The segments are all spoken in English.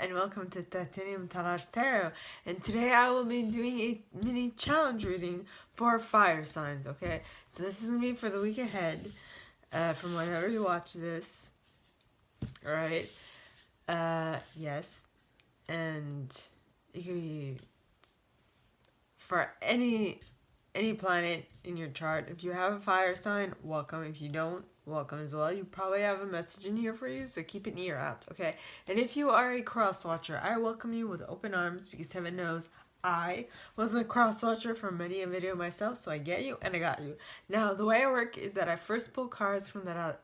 and welcome to Titanium Talar's Tarot. And today I will be doing a mini challenge reading for fire signs, okay? So this is going to be for the week ahead, from whenever you watch this, alright? Yes, and it can be for any planet in your chart. If you have a fire sign, welcome. If you don't, welcome as well. You probably have a message in here for you, so keep an ear out, okay? And if you are a cross watcher, I welcome you with open arms, because heaven knows I was a cross watcher for many a video myself, so I get you and I got you. Now, the way I work is that I first pull cards from that,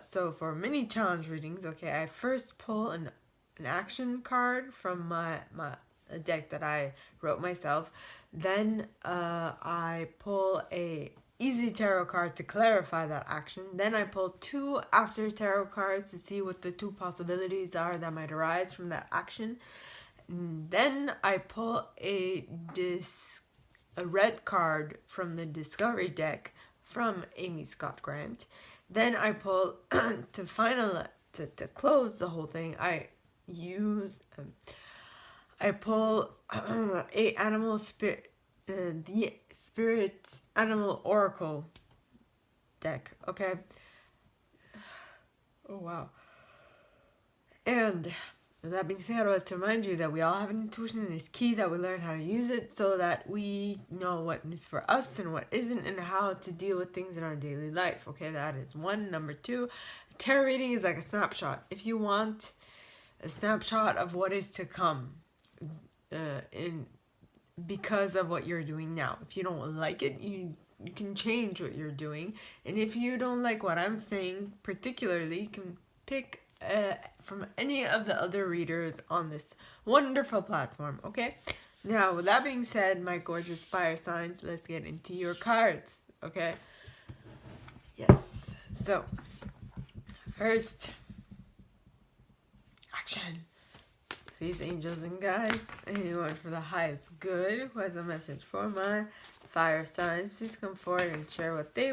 so for mini challenge readings, okay, I first pull an action card from my deck that I wrote myself. Then I pull a easy tarot card to clarify that action. Then I pull two after tarot cards to see what the two possibilities are that might arise from that action. And then I pull a red card from the Discovery deck from Amy Scott Grant. Then I pull to close the whole thing. I pull a animal spirit, the spirit animal oracle deck. Okay. Oh wow. And with that being said, I would like to remind you that we all have an intuition, and it's key that we learn how to use it so that we know what is for us and what isn't, and how to deal with things in our daily life. Okay, that is one. Number two, tarot reading is like a snapshot. If you want a snapshot of what is to come, because of what you're doing now. If you don't like it, you can change what you're doing. And if you don't like what I'm saying particularly, you can pick from any of the other readers on this wonderful platform, okay? Now, with that being said, my gorgeous fire signs, let's get into your cards, okay? Yes. So, first, action. Please, angels and guides, anyone for the highest good who has a message for my fire signs, please come forward and share what they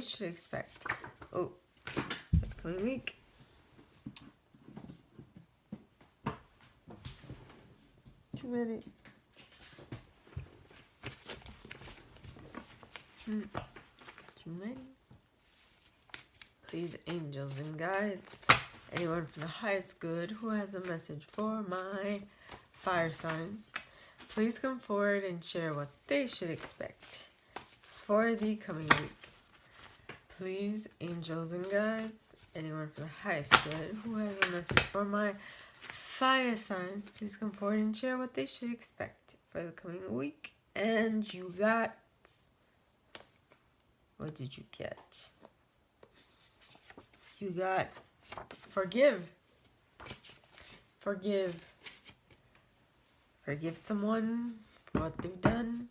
should expect. Oh, the coming week. Too many. Too many. Please, angels and guides, anyone from the highest good who has a message for my fire signs, please come forward and share what they should expect for the coming week. Please, angels and guides, anyone from the highest good who has a message for my fire signs, please come forward and share what they should expect for the coming week. And you got... what did you get? You got... forgive. Forgive someone for what they've done.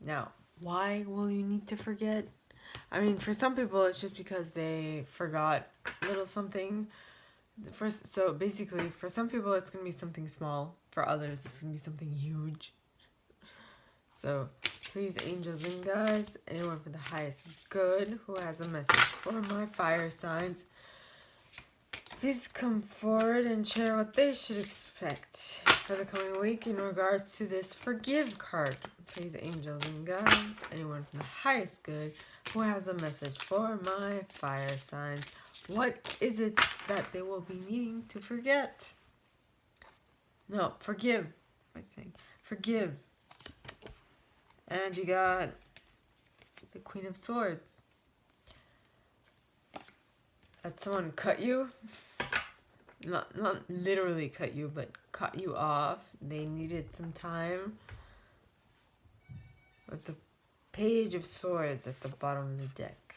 Now, why will you need to forget? I mean, for some people, it's just because they forgot a little something. So basically, for some people, it's going to be something small. For others, it's going to be something huge. So, please, angels and guides, anyone for the highest good who has a message for my fire signs, please come forward and share what they should expect for the coming week in regards to this forgive card. Please, angels and guides, anyone from the highest good who has a message for my fire signs, what is it that they will be needing to forget? No, forgive. I'm saying forgive. And you got the Queen of Swords. That someone cut you. Not literally cut you, but cut you off. They needed some time. With the Page of Swords at the bottom of the deck.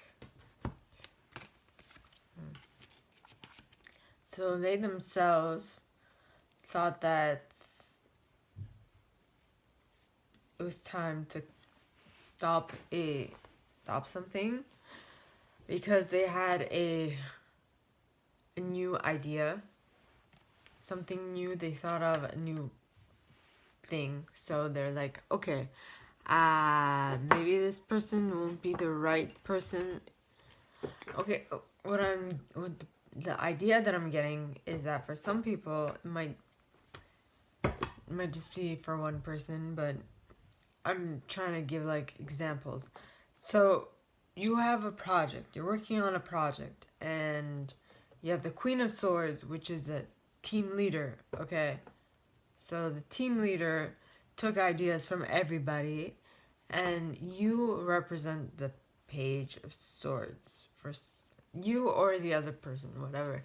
So they themselves thought that it was time to stop something, because they had a new idea, something new. They thought of a new thing, so they're like, okay, maybe this person won't be the right person. Okay, what the idea that I'm getting is that for some people it might just be for one person, but I'm trying to give like examples. So you have a project, you're working on a project, and you have the Queen of Swords, which is a team leader, okay? So the team leader took ideas from everybody, and you represent the Page of Swords. For you or the other person, whatever.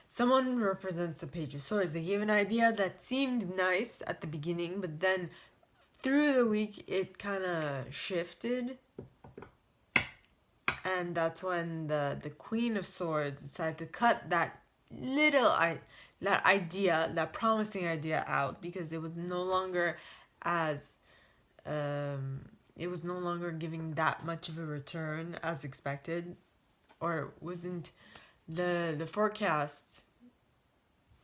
Someone represents the Page of Swords. They gave an idea that seemed nice at the beginning, but then through the week it kind of shifted. And that's when the Queen of Swords decided to cut that that promising idea out, because it was no longer as it was no longer giving that much of a return as expected, or wasn't the forecast,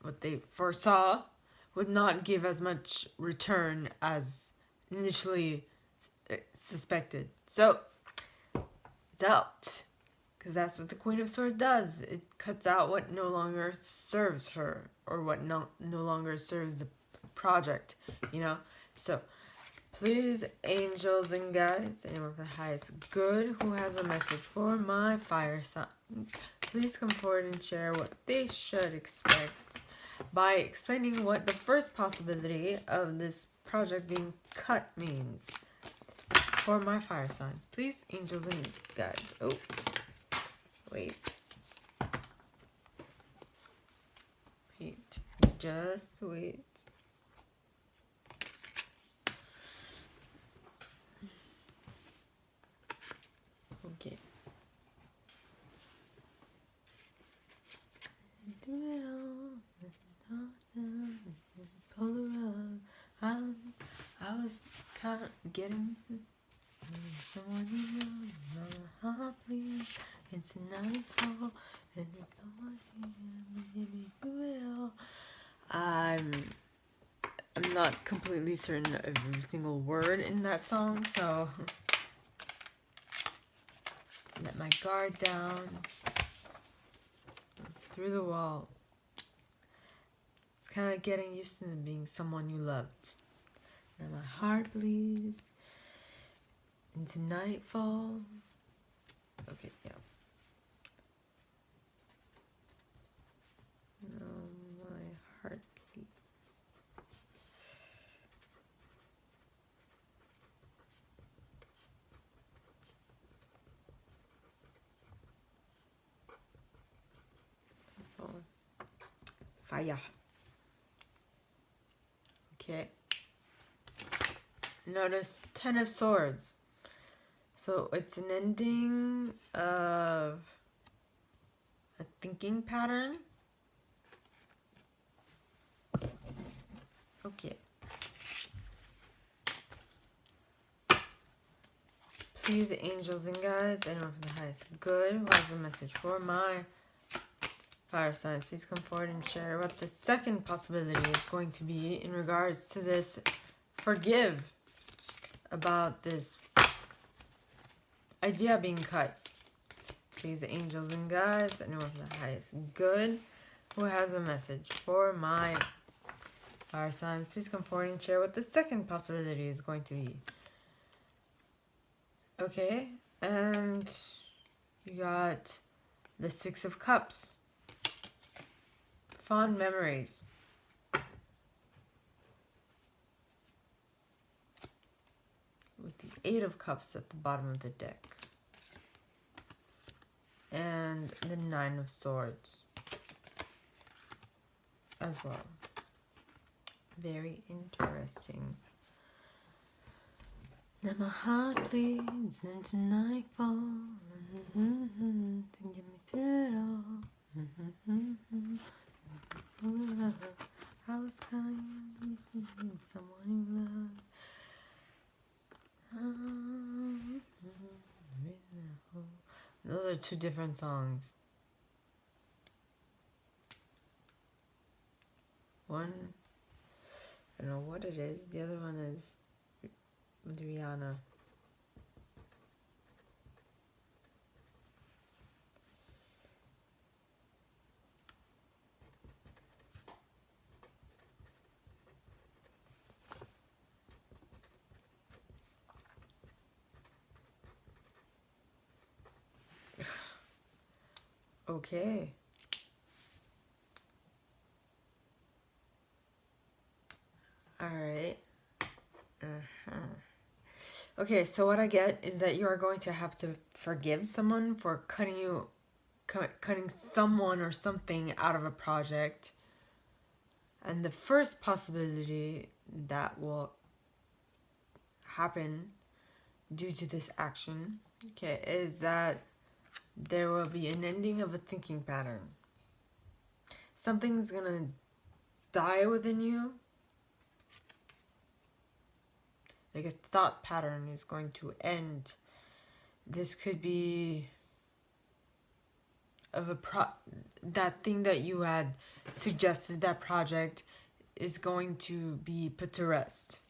what they foresaw would not give as much return as initially suspected. So it's out, because that's what the Queen of Swords does. It cuts out what no longer serves her, or what no longer serves the project, So please, angels and guides, anyone for the highest good who has a message for my fire sign, please come forward and share what they should expect by explaining what the first possibility of this project being cut means for my fire signs. Please, angels and guides. Oh, wait. Just wait. Okay. I was kind of getting someone you know, heart please. It's nightfall, and you know what you will. I'm not completely certain of every single word in that song, so let my guard down through the wall. It's kind of getting used to being someone you loved. Now my heart bleeds into nightfall. Okay, yeah. No, my heart bleeds. Oh. Fire. Okay. Notice 10 of Swords. So it's an ending of a thinking pattern. Okay. Please, angels and guides, anyone from the highest good who has a message for my fire signs, please come forward and share what the second possibility is going to be in regards to this forgive about this idea being cut. Please, angels and guides, anyone from the highest good who has a message for my fire signs, please come forward and share what the second possibility is going to be. Okay, and you got the Six of Cups. Fond memories. With the Eight of Cups at the bottom of the deck. And the Nine of Swords as well. Very interesting. Now my heart bleeds into nightfall. To get me through it all. I was kind of someone you loved. Those are two different songs. One, I don't know what it is. The other one is with Rihanna. Okay. All right. Okay, so what I get is that you are going to have to forgive someone for cutting someone or something out of a project. And the first possibility that will happen due to this action, okay, is that there will be an ending of a thinking pattern. Something's gonna die within you. Like a thought pattern is going to end. This could be of that thing that you had suggested, that project is going to be put to rest.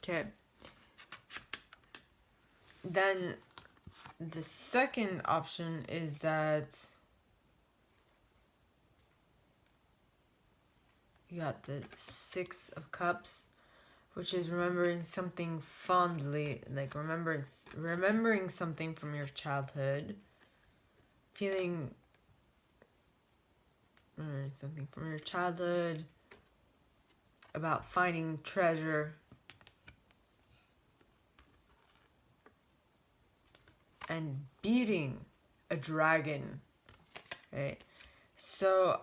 Okay. Then the second option is that you got the Six of Cups, which is remembering something fondly, like remembering something from your childhood, feeling something from your childhood, about finding treasure, and beating a dragon, right? So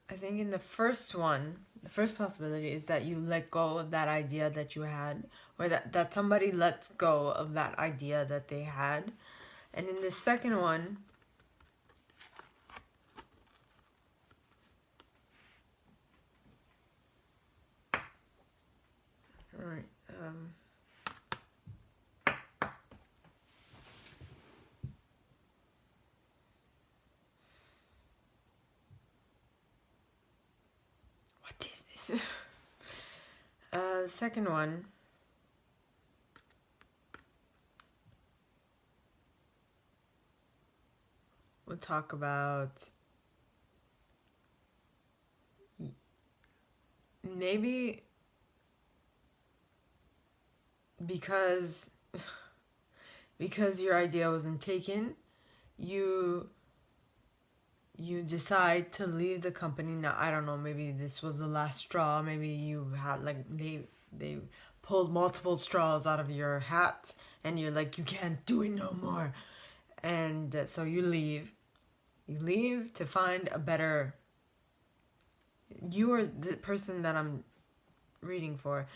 I think in the first one, the first possibility is that you let go of that idea that you had, or that somebody lets go of that idea that they had. And in the second one, all right, what is this? The second one, we'll talk about maybe because your idea wasn't taken, you decide to leave the company. Now I don't know, maybe this was the last straw, maybe you had like they pulled multiple straws out of your hat and you're like, you can't do it no more, and so you leave to find a better, you are the person that I'm reading for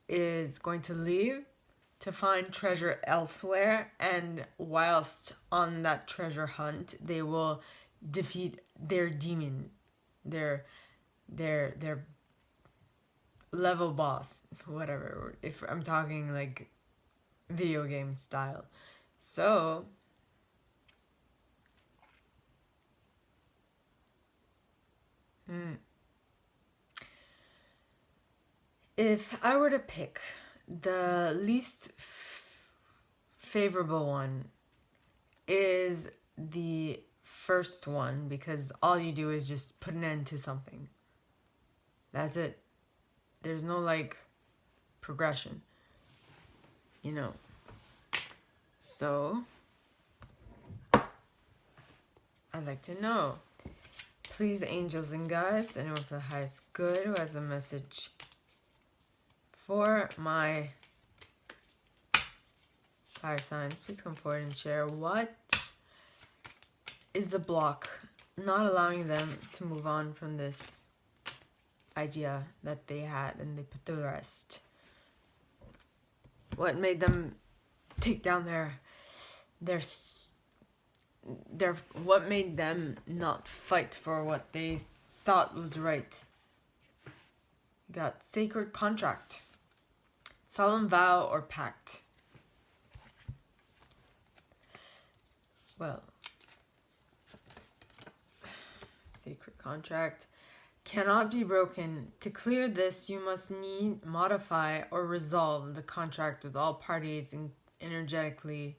is going to leave to find treasure elsewhere, and whilst on that treasure hunt, they will defeat their demon, their level boss, whatever, if I'm talking like video game style. So if I were to pick the least favorable one, is the first one, because all you do is just put an end to something. That's it. There's no like progression, you know. So I'd like to know, please, angels and guides, anyone with the highest good who has a message for my fire signs, please come forward and share what is the block not allowing them to move on from this idea that they had and they put to rest. What made them take down their what made them not fight for what they thought was right? You got sacred contract, solemn vow or pact. Well, sacred contract cannot be broken. To clear this, you must modify or resolve the contract with all parties energetically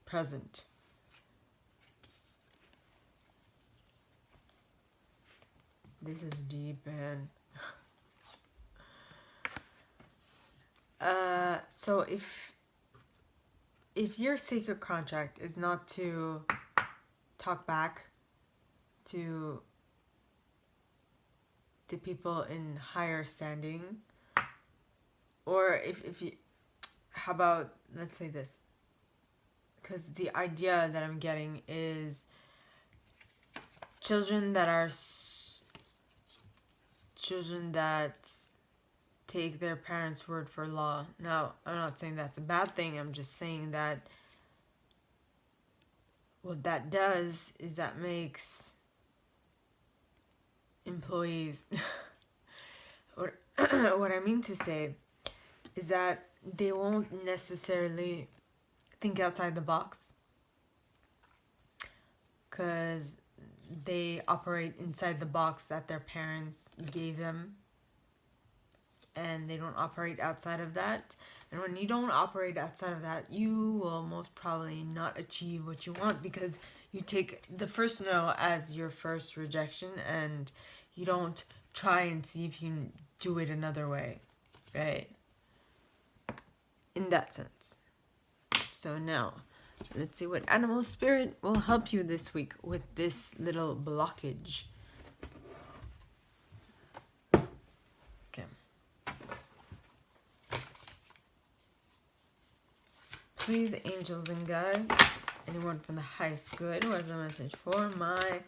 present. This is deep, man. So if if your sacred contract is not to talk back to people in higher standing, or if you, how about, let's say this, because the idea that I'm getting is children that take their parents' word for law. Now, I'm not saying that's a bad thing. I'm just saying that what that does is that makes employees or what I mean to say is that they won't necessarily think outside the box because they operate inside the box that their parents gave them, and they don't operate outside of that. And when you don't operate outside of that, you will most probably not achieve what you want, because you take the first no as your first rejection and you don't try and see if you can do it another way, right? In that sense. So now, let's see what animal spirit will help you this week with this little blockage. Okay. Please, angels and guides, anyone from the highest good who has a message for my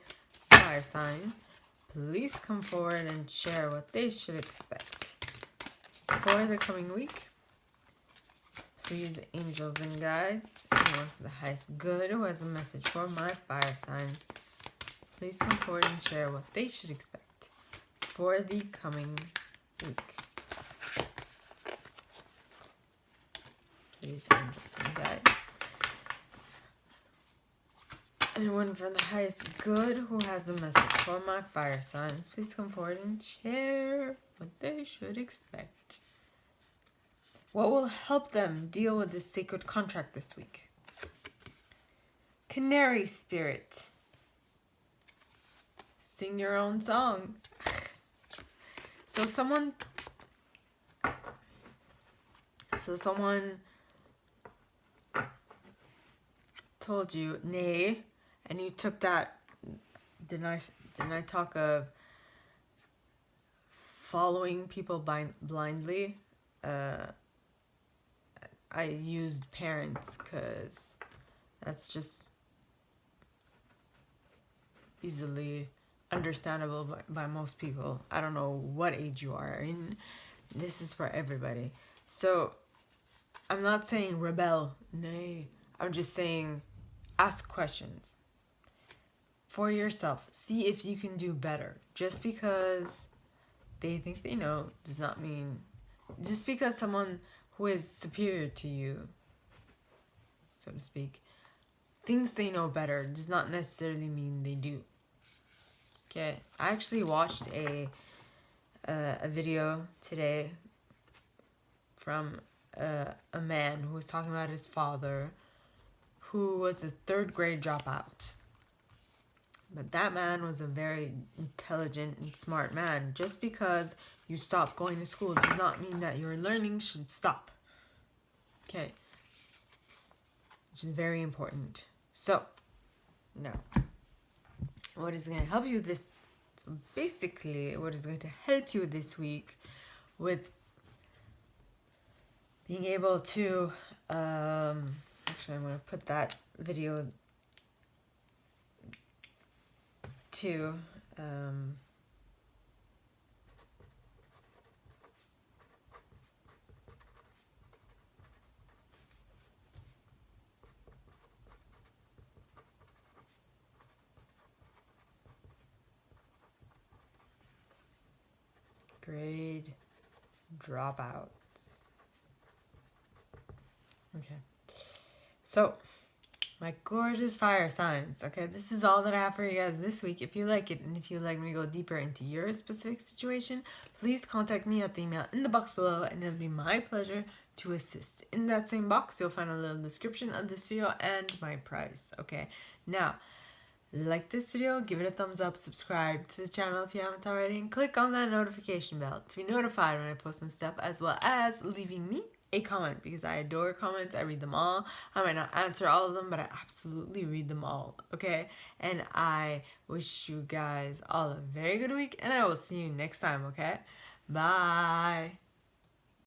fire signs, please come forward and share what they should expect for the coming week. Please, angels and guides, anyone from the highest good who has a message for my fire signs, please come forward and share what they should expect for the coming week. Please, angels and guides, anyone from the highest good who has a message for my fire signs, please come forward and share what they should expect. What will help them deal with this sacred contract this week? Canary spirit. Sing your own song. So someone told you nay, and you took that. Didn't I talk of following people blindly? I used parents because that's just easily understandable by most people. I don't know what age you are in. This is for everybody. So I'm not saying rebel. Nay. I'm just saying ask questions for yourself. See if you can do better. Just because they think they know does not mean... Just because someone who is superior to you, so to speak, thinks they know better does not necessarily mean they do. Okay, I actually watched a video today from a man who was talking about his father, who was a third grade dropout. But that man was a very intelligent and smart man. Just because you stop going to school does not mean that your learning should stop. Okay. Which is very important. So, now, what is going to help you this... So basically, what is going to help you this week with being able to... actually, I'm going to put that video to... grade dropouts. Okay. So, my gorgeous fire signs. Okay, this is all that I have for you guys this week. If you like it, and if you'd like me to go deeper into your specific situation, please contact me at the email in the box below, and it'll be my pleasure to assist. In that same box, you'll find a little description of this video and my price. Okay, now, like this video, give it a thumbs up, subscribe to the channel if you haven't already, and click on that notification bell to be notified when I post some stuff, as well as leaving me a comment because I adore comments. I read them all. I might not answer all of them, but I absolutely read them all. Okay? And I wish you guys all a very good week, and I will see you next time. Okay? Bye.